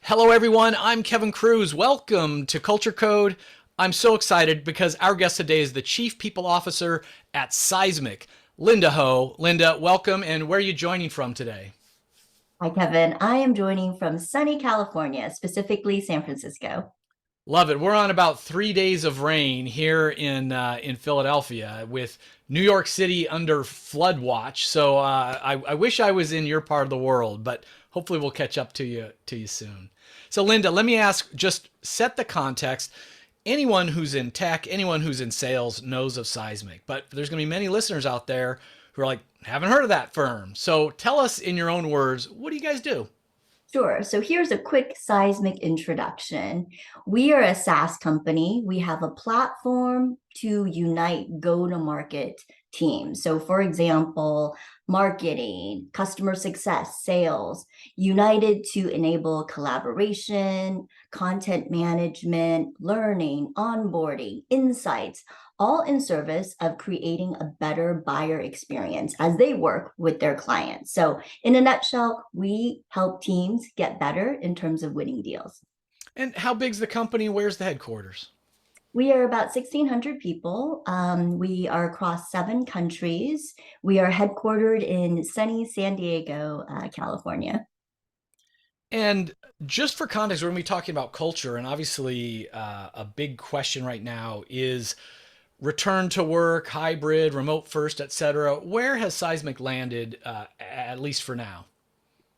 Hello, everyone. I'm Kevin Cruz. Welcome to Culture Code. I'm so excited because our guest today is the Chief People Officer at Seismic, Linda Ho. Linda, welcome. And where are you joining from today? Hi, Kevin. I am joining from sunny California, specifically San Francisco. Love it. We're on about 3 days of rain here in Philadelphia, with New York City under flood watch. So I wish I was in your part of the world, but hopefully we'll catch up to you soon. So Linda, let me ask. Just set the context. Anyone who's in tech, anyone who's in sales knows of Seismic, but there's going to be many listeners out there who are like, haven't heard of that firm. So tell us in your own words, what do you guys do? Sure. So here's a quick seismic introduction. We are a SaaS company. We have a platform to unite go-to-market teams. So, for example, marketing, customer success, sales, united to enable collaboration, content management, learning, onboarding, insights, all in service of creating a better buyer experience as they work with their clients. So, in a nutshell, we help teams get better in terms of winning deals. And how big's the company? Where's the headquarters? We are about 1,600 people. We are across 7 countries. We are headquartered in sunny San Diego, California. And just for context, we're going to be talking about culture, and obviously, a big question right now is return to work, hybrid, remote first, etc. Where has Seismic landed, at least for now?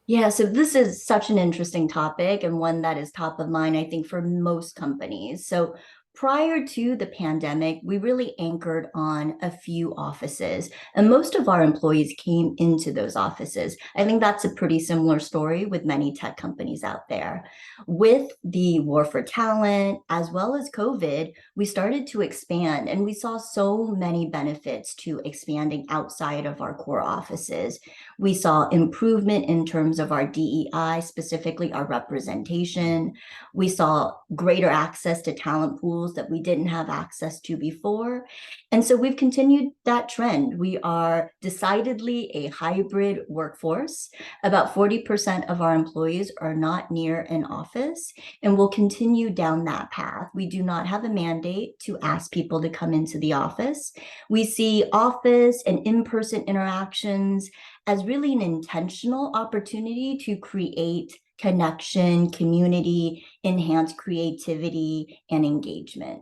Yeah, so this is such an interesting topic and one that is top of mind, I think, for most companies. So prior to the pandemic, we really anchored on a few offices, and most of our employees came into those offices. I think that's a pretty similar story with many tech companies out there. With the war for talent, as well as COVID, we started to expand, and we saw so many benefits to expanding outside of our core offices. We saw improvement in terms of our DEI, specifically our representation. We saw greater access to talent pools that we didn't have access to before. And so we've continued that trend. We are decidedly a hybrid workforce. About 40% of our employees are not near an office, and we'll continue down that path. We do not have a mandate to ask people to come into the office. We see office and in-person interactions as really an intentional opportunity to create connection, community, enhance creativity, and engagement.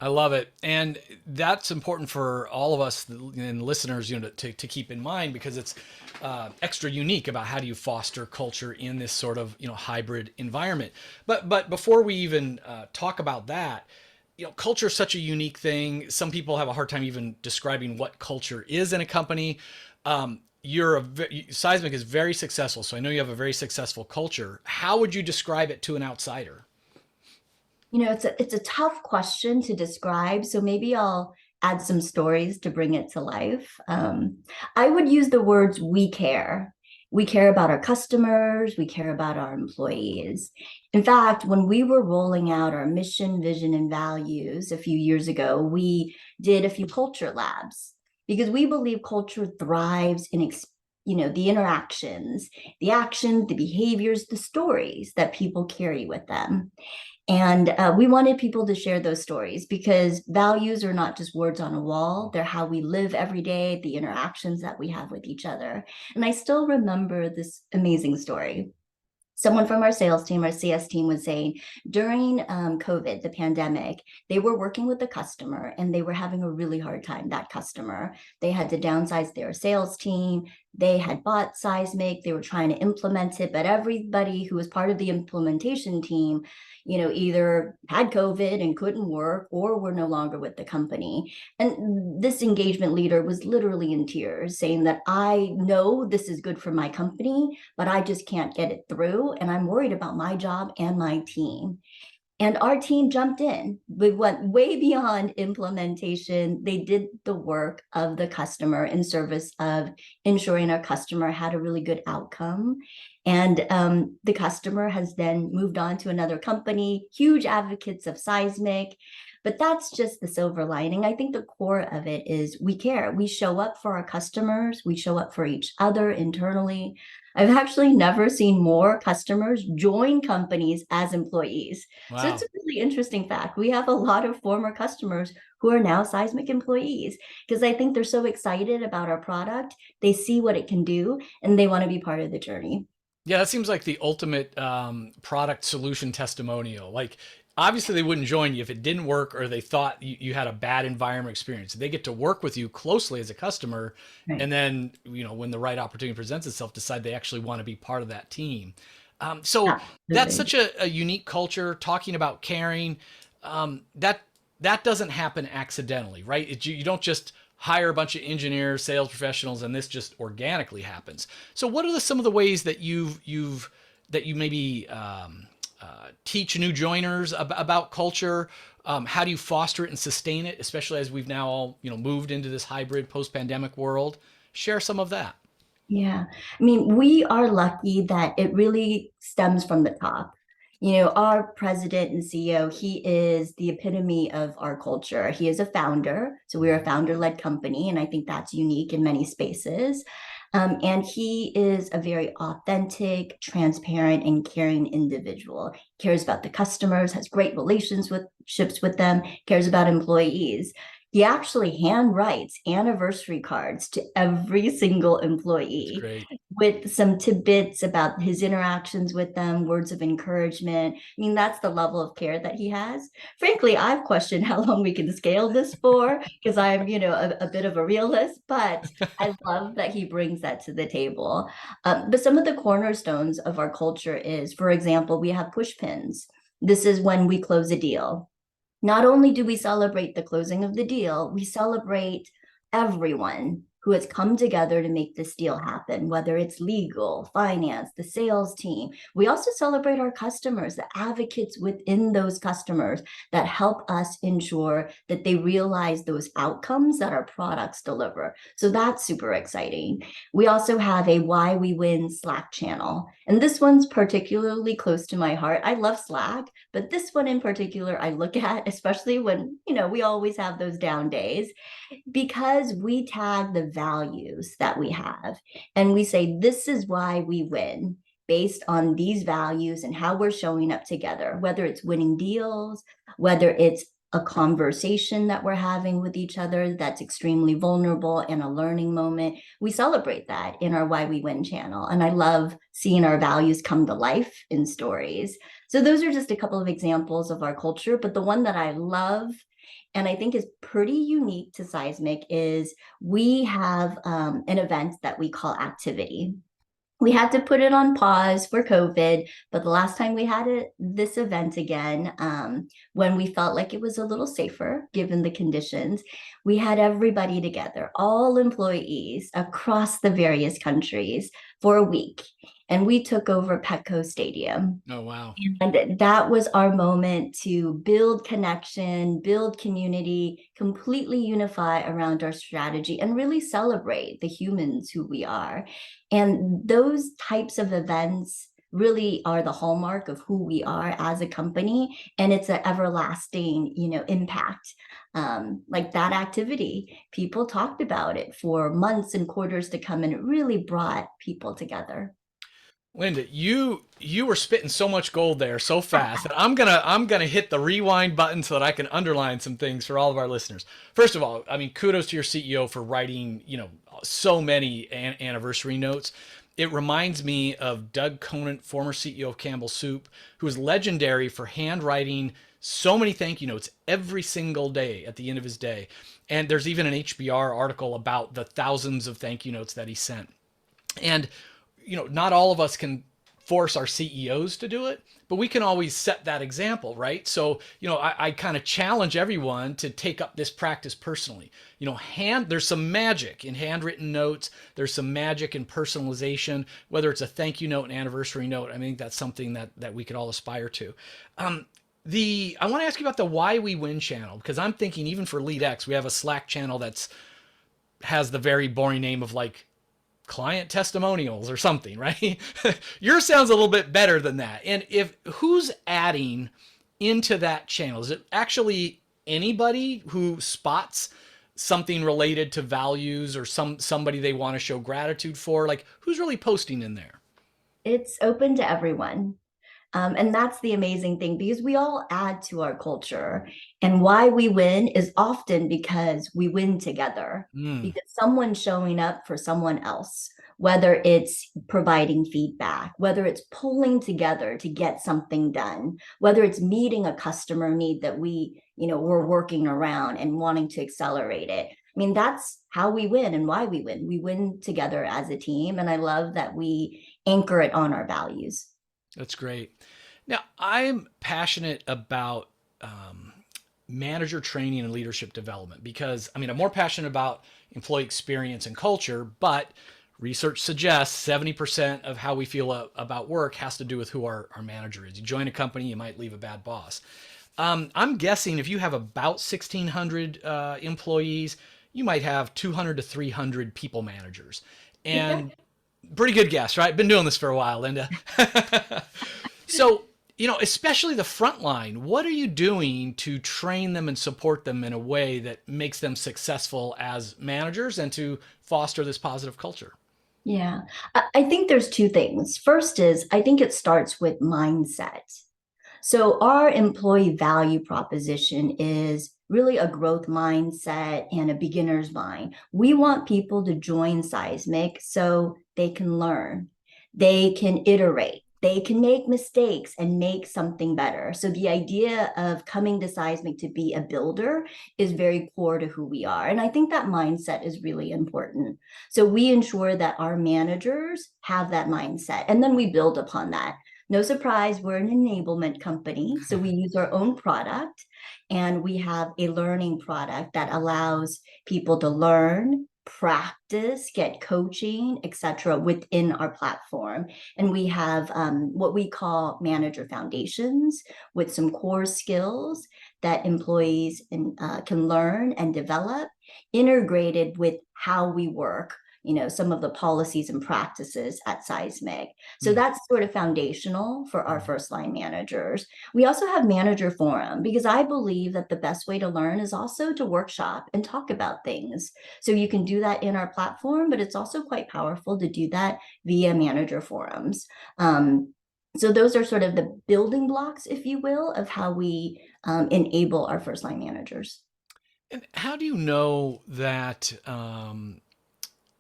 I love it, and that's important for all of us and listeners, to keep in mind, because it's extra unique about how do you foster culture in this sort of hybrid environment. But before we even talk about that, culture is such a unique thing. Some people have a hard time even describing what culture is in a company. Seismic is very successful, so I know you have a very successful culture. How would you describe it to an outsider? It's a tough question to describe, so maybe I'll add some stories to bring it to life. I would use the words we care. We care about our customers, we care about our employees. In fact, when we were rolling out our mission, vision, and values a few years ago, we did a few culture labs because we believe culture thrives in the interactions, the actions, the behaviors, the stories that people carry with them. And we wanted people to share those stories because values are not just words on a wall. They're how we live every day, the interactions that we have with each other. And I still remember this amazing story. Someone from our sales team, our CS team, was saying during COVID, the pandemic, they were working with the customer and they were having a really hard time. That customer, they had to downsize their sales team. They had bought Seismic. They were trying to implement it, but everybody who was part of the implementation team, either had COVID and couldn't work or were no longer with the company. And this engagement leader was literally in tears, saying that I know this is good for my company, but I just can't get it through. And I'm worried about my job and my team. And our team jumped in. We went way beyond implementation. They did the work of the customer in service of ensuring our customer had a really good outcome. And the customer has then moved on to another company, huge advocates of Seismic. But that's just the silver lining. I think the core of it is we care. We show up for our customers, we show up for each other internally. I've actually never seen more customers join companies as employees. So it's Wow. a really interesting fact. We have a lot of former customers who are now Seismic employees because I think they're so excited about our product. They see what it can do and they want to be part of the journey. Yeah, that seems like the ultimate product solution testimonial. Like, obviously, they wouldn't join you if it didn't work or they thought you had a bad environment experience. They get to work with you closely as a customer, Right. and then when the right opportunity presents itself, decide they actually want to be part of that team. So that's Absolutely. such a unique culture. Talking about caring, that doesn't happen accidentally, right? You don't just hire a bunch of engineers, sales professionals, and this just organically happens. So, what are some of the ways that you maybe teach new joiners about culture? How do you foster it and sustain it, especially as we've now all moved into this hybrid post-pandemic world? Share some of that. Yeah. I mean, we are lucky that it really stems from the top. Our president and CEO, he is the epitome of our culture. He is a founder. So we're a founder-led company, and I think that's unique in many spaces. And he is a very authentic, transparent, and caring individual. Cares about the customers, has great relationships with them, cares about employees. He actually hand writes anniversary cards to every single It's employee great. with some tidbits about his interactions with them, words of encouragement. I mean, that's the level of care that he has. Frankly, I've questioned how long we can scale this for because I'm, a bit of a realist, but I love that he brings that to the table. But some of the cornerstones of our culture is, for example, we have push pins. This is when we close a deal. Not only do we celebrate the closing of the deal, we celebrate everyone who has come together to make this deal happen, whether it's legal, finance, the sales team. We also celebrate our customers, the advocates within those customers that help us ensure that they realize those outcomes that our products deliver. So that's super exciting. We also have a Why We Win Slack channel. And this one's particularly close to my heart. I love Slack, but this one in particular, I look at, especially when, we always have those down days, because we tag the values that we have and we say, this is why we win based on these values and how we're showing up together, whether it's winning deals, whether it's a conversation that we're having with each other that's extremely vulnerable and a learning moment. We celebrate that in our Why We Win channel. And I love seeing our values come to life in stories. So those are just a couple of examples of our culture. But the one that I love and I think is pretty unique to Seismic is we have an event that we call activity. We had to put it on pause for COVID, but the last time we had this event again, when we felt like it was a little safer given the conditions, we had everybody together, all employees across the various countries for a week. And we took over Petco Stadium. Oh, wow. And that was our moment to build connection, build community, completely unify around our strategy, and really celebrate the humans who we are. And those types of events really are the hallmark of who we are as a company. And it's an everlasting, impact. Like that activity, people talked about it for months and quarters to come, and it really brought people together. Linda, you were spitting so much gold there so fast that I'm gonna hit the rewind button so that I can underline some things for all of our listeners. First of all, I mean, kudos to your CEO for writing, so many anniversary notes. It reminds me of Doug Conant, former CEO of Campbell Soup, who was legendary for handwriting so many thank you notes every single day at the end of his day. And there's even an HBR article about the thousands of thank you notes that he sent. And not all of us can force our CEOs to do it, but we can always set that example, right? So, I kind of challenge everyone to take up this practice personally. There's some magic in handwritten notes. There's some magic in personalization, whether it's a thank you note, an anniversary note. I think that's something that we could all aspire to. I want to ask you about the Why We Win channel, because I'm thinking even for LeadX, we have a Slack channel that's has the very boring name of like client testimonials or something, right? Yours sounds a little bit better than that. And if who's adding into that channel? Is it actually anybody who spots something related to values or somebody they want to show gratitude for? Like, who's really posting in there? It's open to everyone. And that's the amazing thing because we all add to our culture. And why we win is often because we win together, Mm, because someone's showing up for someone else, whether it's providing feedback, whether it's pulling together to get something done, whether it's meeting a customer need that we're working around and wanting to accelerate it. I mean, that's how we win and why we win. We win together as a team. And I love that we anchor it on our values. that's great. Now, I'm passionate about manager training and leadership development because, I mean, I'm more passionate about employee experience and culture, but research suggests 70% of how we feel about work has to do with who our manager is. You join a company, you might leave a bad boss. I'm guessing if you have about 1,600 employees, you might have 200 to 300 people managers. Yeah. And pretty good guess, right? Been doing this for a while, Linda. So, especially the front line, what are you doing to train them and support them in a way that makes them successful as managers and to foster this positive culture? Yeah. I think there's two things. First is I think it starts with mindset. So our employee value proposition is really a growth mindset and a beginner's mind. We want people to join Seismic so they can learn, they can iterate, they can make mistakes and make something better. So the idea of coming to Seismic to be a builder is very core to who we are. And I think that mindset is really important. So we ensure that our managers have that mindset and then we build upon that. No surprise, we're an enablement company. So we use our own product and we have a learning product that allows people to learn, practice, get coaching, etc., within our platform. And we have what we call manager foundations with some core skills that employees can learn and develop, integrated with how we work, some of the policies and practices at Seismic. So Mm. that's sort of foundational for our first line managers. We also have manager forum because I believe that the best way to learn is also to workshop and talk about things. So you can do that in our platform, but it's also quite powerful to do that via manager forums. So those are sort of the building blocks, if you will, of how we enable our first line managers. And how do you know that,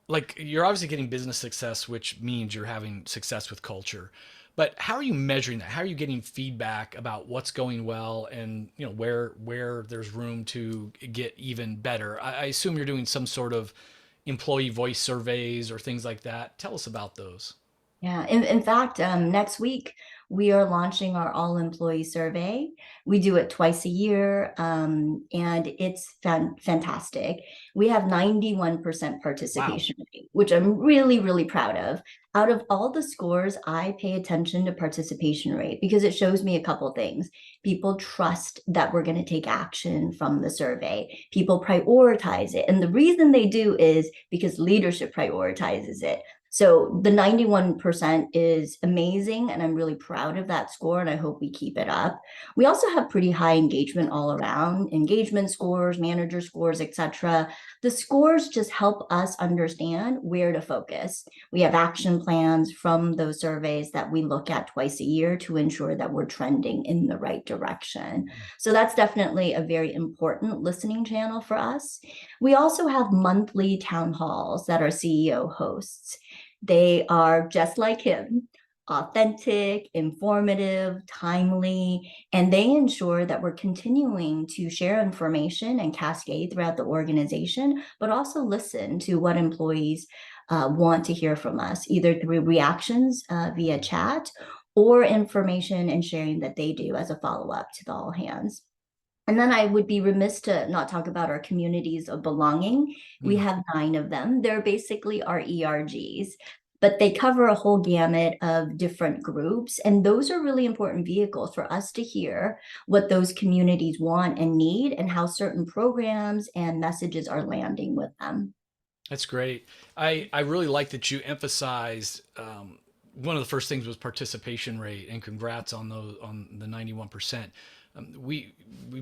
like, you're obviously getting business success, which means you're having success with culture. But how are you measuring that? How are you getting feedback about what's going well and where there's room to get even better? I assume you're doing some sort of employee voice surveys or things like that. Tell us about those. Yeah, in fact, next week we are launching our all employee survey. We do it twice a year, and it's fantastic. We have 91% Wow. participation rate, which I'm really, really proud of. Out of all the scores, I pay attention to participation rate because it shows me a couple things. People trust that we're going to take action from the survey. People prioritize it. And the reason they do is because leadership prioritizes it. So the 91% is amazing, and I'm really proud of that score, and I hope we keep it up. We also have pretty high engagement all around, engagement scores, manager scores, etc. The scores just help us understand where to focus. We have action plans from those surveys that we look at twice a year to ensure that we're trending in the right direction. So that's definitely a very important listening channel for us. We also have monthly town halls that our CEO hosts. They are just like him, authentic, informative, timely, and they ensure that we're continuing to share information and cascade throughout the organization, but also listen to what employees want to hear from us, either through reactions via chat or information and sharing that they do as a follow-up to the all hands. And then I would be remiss to not talk about our communities of belonging. We Mm. have 9 of them. They're basically our ERGs, but they cover a whole gamut of different groups. And those are really important vehicles for us to hear what those communities want and need and how certain programs and messages are landing with them. That's great. I really like that you emphasized one of the first things was participation rate, and congrats on those on the 91%. We've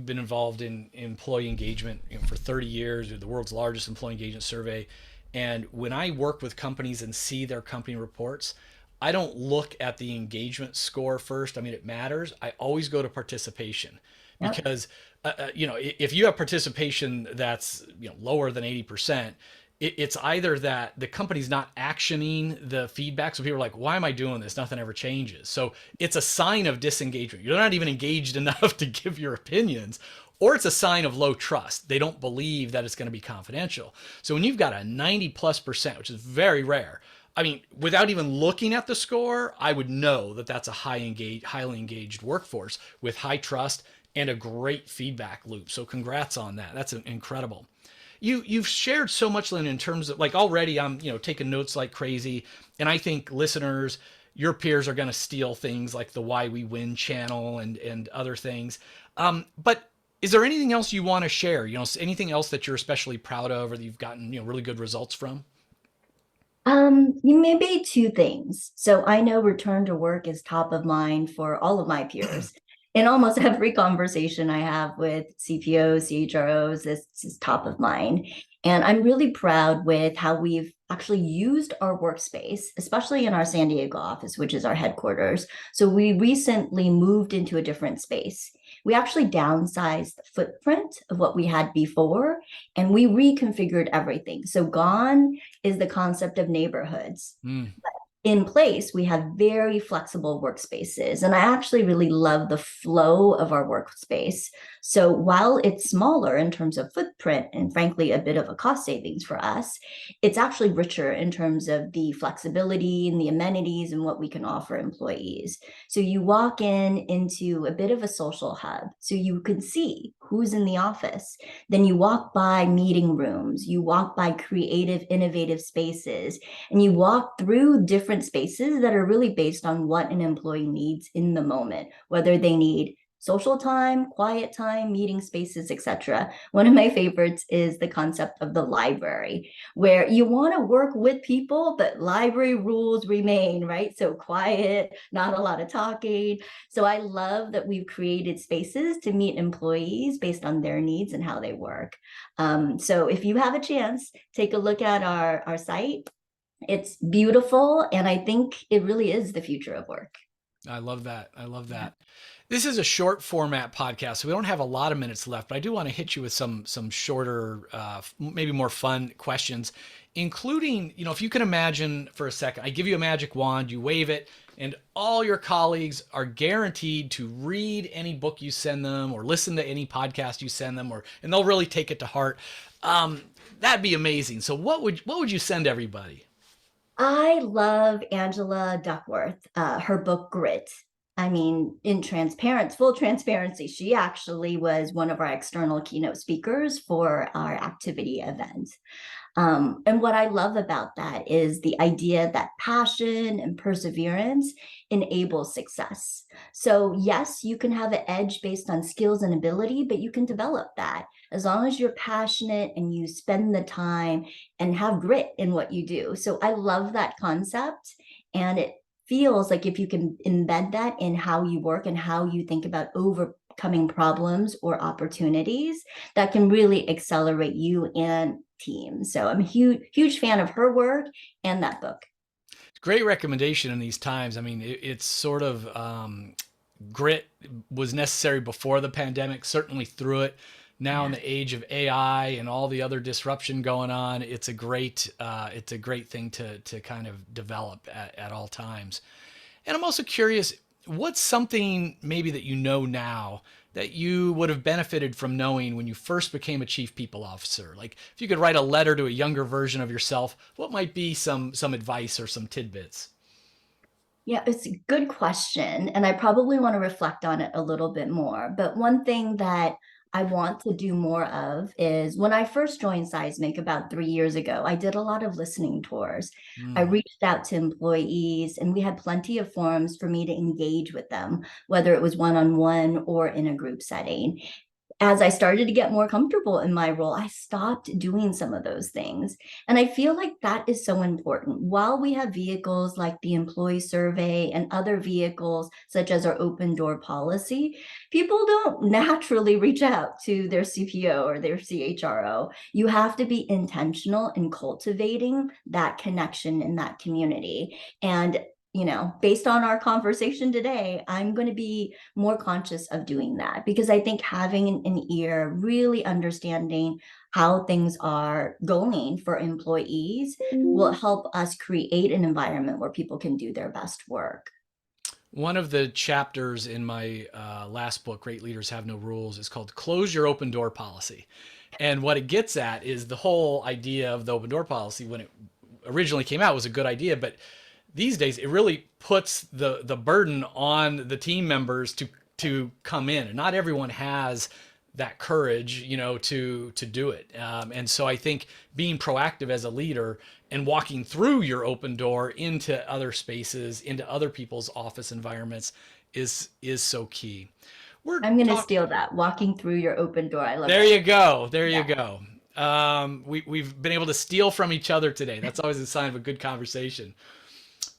been involved in employee engagement, for 30 years. We're the world's largest employee engagement survey, and when I work with companies and see their company reports, I don't look at the engagement score first. I mean, it matters. I always go to participation Yep. because if you have participation that's lower than 80%, it's either that the company's not actioning the feedback. So people are like, why am I doing this? Nothing ever changes. So it's a sign of disengagement. You're not even engaged enough to give your opinions, or it's a sign of low trust. They don't believe that it's going to be confidential. So when you've got a 90+%, which is very rare, I mean, without even looking at the score, I would know that that's a highly engaged workforce with high trust and a great feedback loop. So congrats on that. That's incredible. You've shared so much, Lynn, in terms of, like, already I'm taking notes like crazy, and I think listeners, your peers are going to steal things like the Why We Win channel and other things. But is there anything else you want to share? Anything else that you're especially proud of, or that you've gotten really good results from? Maybe two things. So I know return to work is top of mind for all of my peers. In almost every conversation I have with CPOs, CHROs, this is top of mind. And I'm really proud with how we've actually used our workspace, especially in our San Diego office, which is our headquarters. So we recently moved into a different space. We actually downsized the footprint of what we had before, and we reconfigured everything. So gone is the concept of neighborhoods. Mm. In place, we have very flexible workspaces. And I actually really love the flow of our workspace. So while it's smaller in terms of footprint and frankly, a bit of a cost savings for us, it's actually richer in terms of the flexibility and the amenities and what we can offer employees. So you walk into a bit of a social hub. So you can see who's in the office. Then you walk by meeting rooms, you walk by creative, innovative spaces, and you walk through different spaces that are really based on what an employee needs in the moment, whether they need social time, quiet time, meeting spaces, etc. One of my favorites is the concept of the library, where you want to work with people, but library rules remain, right? So quiet, not a lot of talking. So I love that we've created spaces to meet employees based on their needs and how they work. So if you have a chance, take a look at our site. It's beautiful, and I think it really is the future of work. I love that. I love Yeah. that. This is a short format podcast, so we don't have a lot of minutes left, but I do want to hit you with some shorter, maybe more fun questions, including, if you can imagine for a second, I give you a magic wand, you wave it, and all your colleagues are guaranteed to read any book you send them or listen to any podcast you send them, and they'll really take it to heart. That'd be amazing. So what would you send everybody? I love Angela Duckworth, her book Grit. I mean, full transparency, she actually was one of our external keynote speakers for our activity event. And what I love about that is the idea that passion and perseverance enables success. So, yes, you can have an edge based on skills and ability, but you can develop that as long as you're passionate and you spend the time and have grit in what you do. So, I love that concept. And it feels like if you can embed that in how you work and how you think about overcoming problems or opportunities, that can really accelerate you and team. So I'm a huge fan of her work and that book. Great recommendation in these times. I mean, it's sort of grit was necessary before the pandemic, certainly through it. Now in Yeah. the age of AI and all the other disruption going on, it's a great thing to kind of develop at all times. And I'm also curious, what's something maybe that you know now that you would have benefited from knowing when you first became a chief people officer? Like if you could write a letter to a younger version of yourself, what might be some advice or some tidbits? Yeah, it's a good question. And I probably want to reflect on it a little bit more. But one thing that I want to do more of is when I first joined Seismic about 3 years ago, I did a lot of listening tours. I Mm. reached out to employees, and we had plenty of forums for me to engage with them, whether it was one on one or in a group setting. as I started to get more comfortable in my role, I stopped doing some of those things. And I feel like that is so important. While we have vehicles like the employee survey and other vehicles, such as our open door policy, people don't naturally reach out to their CPO or their CHRO. You have to be intentional in cultivating that connection in that community. And based on our conversation today, I'm going to be more conscious of doing that because I think having an ear, really understanding how things are going for employees will help us create an environment where people can do their best work. One of the chapters in my last book, Great Leaders Have No Rules, is called Close Your Open Door Policy. And what it gets at is the whole idea of the open door policy when it originally came out was a good idea, but these days it really puts the burden on the team members to come in, and not everyone has that courage, to do it. And so I think being proactive as a leader and walking through your open door into other spaces, into other people's office environments is so key. We're I'm going to talking. steal that. Walking through your open door. I love There that. you go. There you Yeah. go. We've been able to steal from each other today. That's always a sign of a good conversation.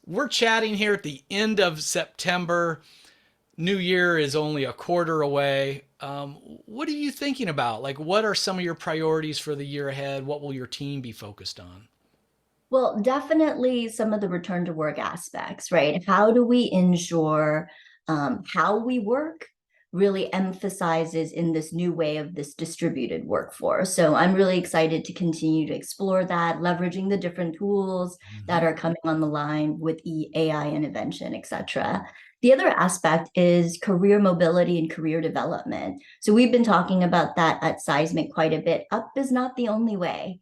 We're chatting here at the end of September. New Year is only a quarter away. What are you thinking about? Like, what are some of your priorities for the year ahead? What will your team be focused on? Well, definitely some of the return to work aspects, right? How do we ensure how we work really emphasizes in this new way of this distributed workforce. So I'm really excited to continue to explore that, leveraging the different tools that Mm-hmm. are coming on the line with AI intervention, et cetera. The other aspect is career mobility and career development. So we've been talking about that at Seismic quite a bit. Up is not the only way.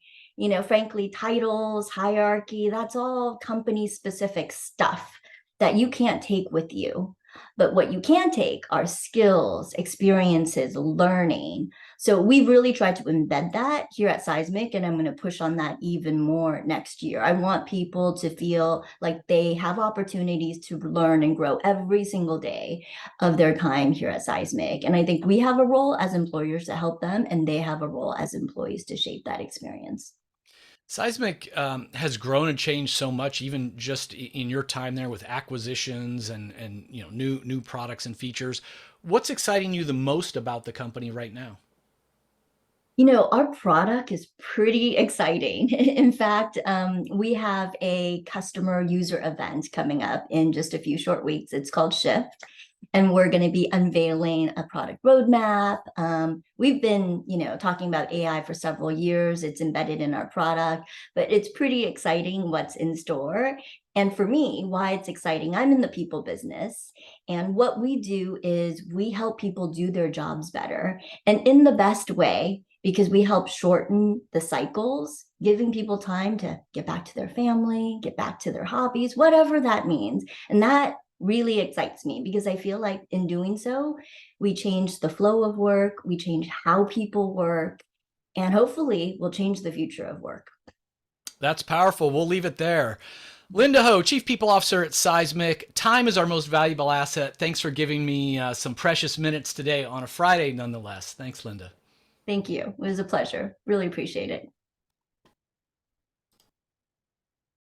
Frankly, titles, hierarchy, that's all company specific stuff that you can't take with you. But what you can take are skills, experiences, learning. So we've really tried to embed that here at Seismic, and I'm going to push on that even more next year. I want people to feel like they have opportunities to learn and grow every single day of their time here at Seismic. And I think we have a role as employers to help them, and they have a role as employees to shape that experience. Seismic has grown and changed so much, even just in your time there with acquisitions and new products and features. What's exciting you the most about the company right now? Our product is pretty exciting. In fact, we have a customer user event coming up in just a few short weeks. It's called Shift, and we're going to be unveiling a product roadmap. We've been, talking about AI for several years. It's embedded in our product, but it's pretty exciting what's in store. And for me, why it's exciting, I'm in the people business. And what we do is we help people do their jobs better and in the best way because we help shorten the cycles, giving people time to get back to their family, get back to their hobbies, whatever that means. And that really excites me because I feel like in doing so, we change the flow of work, we change how people work, and hopefully we'll change the future of work. That's powerful. We'll leave it there. Linda Ho, Chief People Officer at Seismic. Time is our most valuable asset. Thanks for giving me some precious minutes today on a Friday, nonetheless. Thanks, Linda. Thank you. It was a pleasure. Really appreciate it.